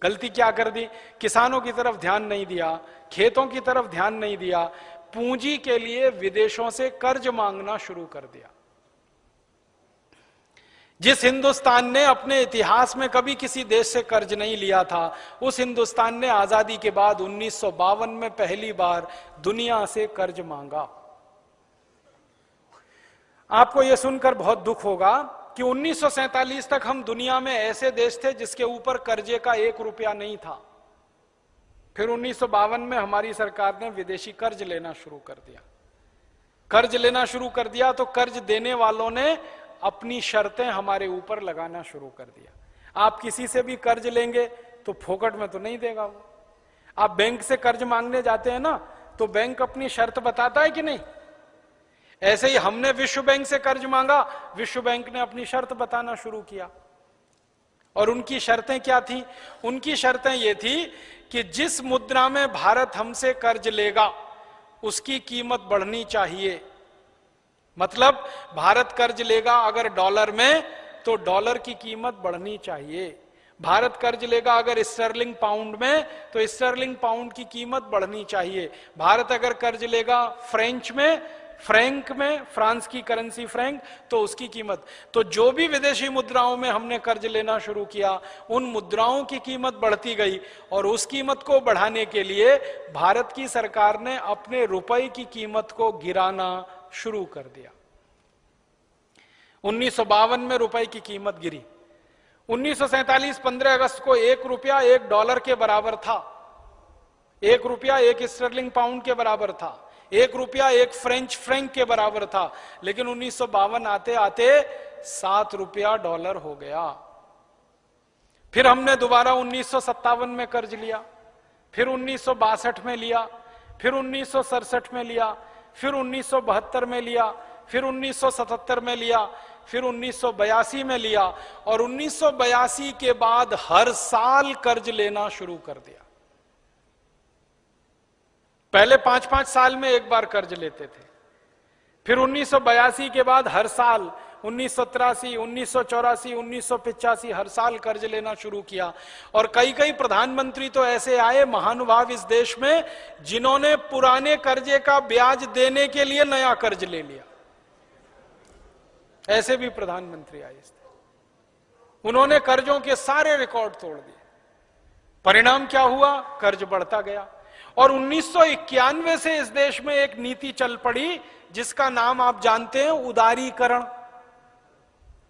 गलती क्या कर दी? किसानों की तरफ ध्यान नहीं दिया, खेतों की तरफ ध्यान नहीं दिया, पूंजी के लिए विदेशों से कर्ज मांगना शुरू कर दिया। जिस हिंदुस्तान ने अपने इतिहास में कभी किसी देश से कर्ज नहीं लिया था, उस हिंदुस्तान ने आजादी के बाद 1952 में पहली बार दुनिया से कर्ज मांगा। आपको यह सुनकर बहुत दुख होगा कि 1947 तक हम दुनिया में ऐसे देश थे जिसके ऊपर कर्जे का 1 रुपया नहीं था। फिर 1952 में हमारी सरकार ने विदेशी कर्ज लेना शुरू कर दिया। कर्ज लेना शुरू कर दिया तो कर्ज देने वालों ने अपनी शर्तें हमारे ऊपर लगाना शुरू कर दिया। आप किसी से भी कर्ज लेंगे तो फोकट में तो नहीं देगा वो। आप बैंक से कर्ज मांगने जाते हैं ना, तो बैंक अपनी शर्त बताता है कि नहीं? ऐसे ही हमने विश्व बैंक से कर्ज मांगा, विश्व बैंक ने अपनी शर्त बताना शुरू किया। और उनकी शर्तें क्या थी? उनकी शर्तें ये थी कि जिस मुद्रा में भारत हमसे कर्ज लेगा उसकी कीमत बढ़नी चाहिए। मतलब भारत कर्ज लेगा अगर डॉलर में, तो डॉलर की कीमत बढ़नी चाहिए। भारत कर्ज लेगा अगर स्टर्लिंग पाउंड में, तो स्टर्लिंग पाउंड की कीमत बढ़नी चाहिए। भारत अगर कर्ज लेगा फ्रेंच में, फ्रैंक में, फ्रांस की करेंसी फ्रैंक, तो उसकी कीमत। तो जो भी विदेशी मुद्राओं में हमने कर्ज लेना शुरू किया, उन मुद्राओं की कीमत बढ़ती गई। और उस कीमत को बढ़ाने के लिए भारत की सरकार ने अपने रुपए की कीमत को गिराना शुरू कर दिया। 1952 में रुपए की कीमत गिरी। 1947 15 अगस्त को 1 रुपया 1 डॉलर के बराबर था, 1 रुपया 1 स्टर्लिंग पाउंड के बराबर था, 1 रुपया 1 फ्रेंच फ्रैंक के बराबर था। लेकिन 1952 आते आते 7 रुपया डॉलर हो गया। फिर हमने दोबारा 1957 में कर्ज लिया, फिर 1962 में लिया, फिर 1967 में लिया, फिर 1972 में लिया, फिर 1977 में लिया, फिर 1982 में लिया। और 1982 के बाद हर साल कर्ज लेना शुरू कर दिया। पहले 5-5 साल में एक बार कर्ज लेते थे। फिर 1982 के बाद हर साल 1983, 1984, 1985 हर साल कर्ज लेना शुरू किया। और कई कई प्रधानमंत्री तो ऐसे आए महानुभाव इस देश में, जिन्होंने पुराने कर्जे का ब्याज देने के लिए नया कर्ज ले लिया। ऐसे भी प्रधानमंत्री आए इस देश। उन्होंने कर्जों के सारे रिकॉर्ड तोड़ दिए। परिणाम क्या हुआ? कर्ज बढ़ता गया। और 1991 से इस देश में एक नीति चल पड़ी जिसका नाम आप जानते हैं, उदारीकरण।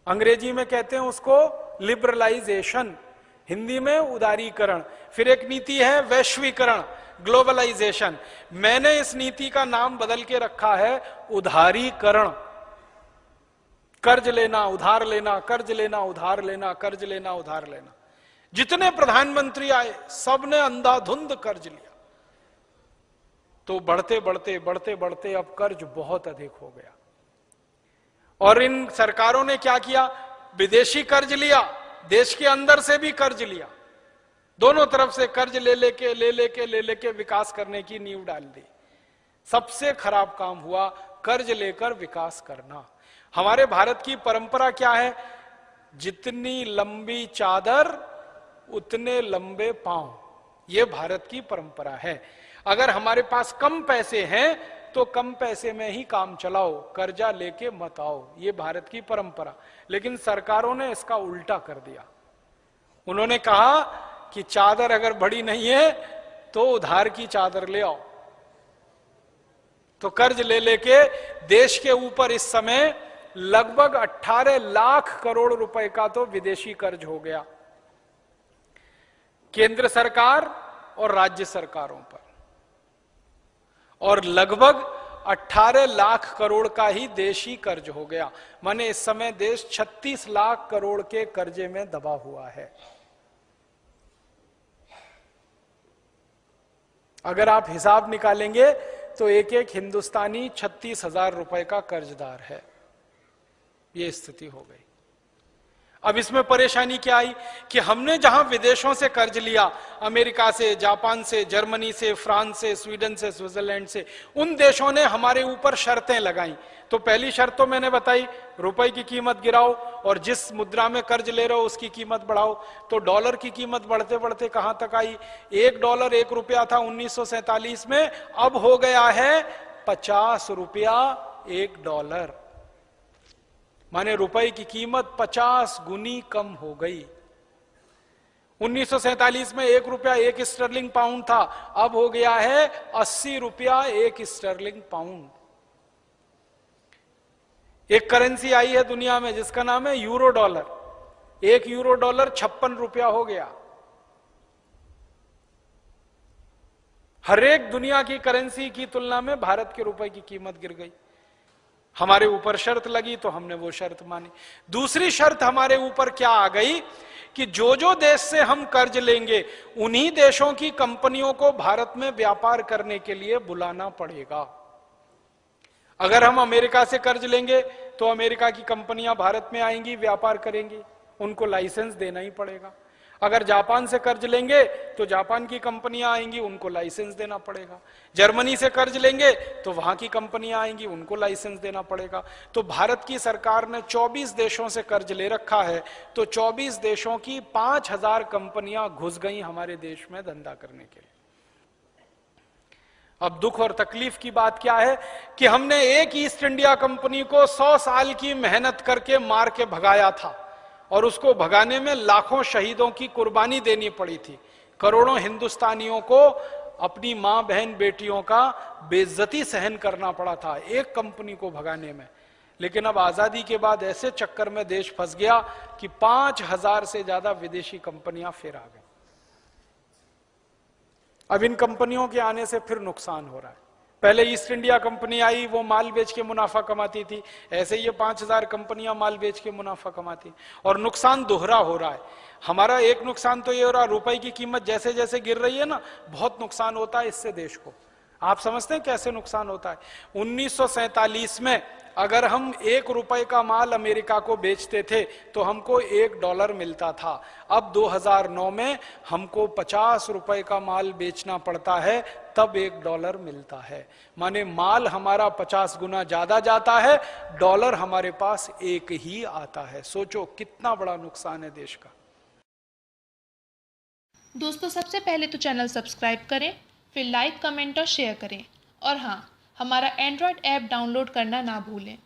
अंग्रेजी में कहते हैं उसको लिबरलाइजेशन, हिंदी में उदारीकरण। फिर एक नीति है वैश्वीकरण, ग्लोबलाइजेशन। मैंने इस नीति का नाम बदल के रखा है उधारीकरण। कर्ज लेना, उधार लेना, कर्ज लेना, उधार लेना, कर्ज लेना, उधार लेना। जितने प्रधानमंत्री आए सबने अंधाधुंध कर्ज लिया। तो बढ़ते बढ़ते बढ़ते बढ़ते अब कर्ज बहुत अधिक हो गया। और इन सरकारों ने क्या किया? विदेशी कर्ज लिया, देश के अंदर से भी कर्ज लिया। दोनों तरफ से कर्ज ले लेके विकास करने की नींव डाल दी। सबसे खराब काम हुआ कर्ज लेकर विकास करना। हमारे भारत की परंपरा क्या है? जितनी लंबी चादर उतने लंबे पांव। यह भारत की परंपरा है। अगर हमारे पास कम पैसे हैं तो कम पैसे में ही काम चलाओ, कर्जा लेके मत आओ। ये भारत की परंपरा। लेकिन सरकारों ने इसका उल्टा कर दिया। उन्होंने कहा कि चादर अगर बड़ी नहीं है तो उधार की चादर ले आओ। तो कर्ज ले लेके देश के ऊपर इस समय लगभग 18 लाख करोड़ रुपए का तो विदेशी कर्ज हो गया, केंद्र सरकार और राज्य सरकारों पर। और लगभग 18 लाख करोड़ का ही देशी कर्ज हो गया। माने इस समय देश 36 लाख करोड़ के कर्जे में दबा हुआ है। अगर आप हिसाब निकालेंगे तो एक एक हिंदुस्तानी 36,000 रुपए का कर्जदार है। यह स्थिति हो गई। अब इसमें परेशानी क्या आई कि हमने जहां विदेशों से कर्ज लिया, अमेरिका से, जापान से, जर्मनी से, फ्रांस से, स्वीडन से, स्विट्जरलैंड से, उन देशों ने हमारे ऊपर शर्तें लगाई। तो पहली शर्त तो मैंने बताई, रुपए की कीमत गिराओ और जिस मुद्रा में कर्ज ले रहे हो उसकी कीमत बढ़ाओ। तो डॉलर की कीमत बढ़ते बढ़ते कहां तक आई? $1 ₹1 था 1947 में, अब हो गया है $50 $1। माने रुपए की कीमत 50 गुनी कम हो गई। 1947 में ₹1 1 स्टर्लिंग पाउंड था, अब हो गया है ₹80 1 स्टर्लिंग पाउंड। एक करेंसी आई है दुनिया में जिसका नाम है यूरो डॉलर। 1 यूरो डॉलर ₹56 हो गया। हर एक दुनिया की करेंसी की तुलना में भारत के रुपए की कीमत गिर गई। हमारे ऊपर शर्त लगी तो हमने वो शर्त मानी। दूसरी शर्त हमारे ऊपर क्या आ गई कि जो जो देश से हम कर्ज लेंगे उन्हीं देशों की कंपनियों को भारत में व्यापार करने के लिए बुलाना पड़ेगा। अगर हम अमेरिका से कर्ज लेंगे तो अमेरिका की कंपनियां भारत में आएंगी, व्यापार करेंगी, उनको लाइसेंस देना ही पड़ेगा। अगर जापान से कर्ज लेंगे तो जापान की कंपनियां आएंगी, उनको लाइसेंस देना पड़ेगा। जर्मनी से कर्ज लेंगे तो वहां की कंपनियां आएंगी, उनको लाइसेंस देना पड़ेगा। तो भारत की सरकार ने 24 देशों से कर्ज ले रखा है, तो 24 देशों की 5000 कंपनियां घुस गई हमारे देश में धंधा करने के लिए। अब दुख और तकलीफ की बात क्या है कि हमने एक ईस्ट इंडिया कंपनी को 100 साल की मेहनत करके मार के भगाया था, और उसको भगाने में लाखों शहीदों की कुर्बानी देनी पड़ी थी। करोड़ों हिंदुस्तानियों को अपनी मां बहन बेटियों का बेइज्जती सहन करना पड़ा था एक कंपनी को भगाने में। लेकिन अब आजादी के बाद ऐसे चक्कर में देश फंस गया कि 5000 से ज्यादा विदेशी कंपनियां फिर आ गई। अब इन कंपनियों के आने से फिर नुकसान हो रहा है। पहले ईस्ट इंडिया कंपनी आई, वो माल बेच के मुनाफा कमाती थी, ऐसे ये 5000 कंपनियां माल बेच के मुनाफा कमाती, और नुकसान दोहरा हो रहा है। हमारा एक नुकसान तो ये हो रहा, रुपए की कीमत जैसे जैसे गिर रही है ना, बहुत नुकसान होता है इससे देश को। आप समझते हैं कैसे नुकसान होता है? 1947 में अगर हम ₹1 का माल अमेरिका को बेचते थे तो हमको $1 मिलता था। अब 2009 में हमको ₹50 का माल बेचना पड़ता है, तब $1 मिलता है। माने माल हमारा 50 गुना ज्यादा जाता है, डॉलर हमारे पास एक ही आता है। सोचो कितना बड़ा नुकसान है देश का। दोस्तों, सबसे पहले तो चैनल सब्सक्राइब करें, फिर लाइक, कमेंट और शेयर करें, और हाँ, हमारा एंड्रॉयड ऐप डाउनलोड करना ना भूलें।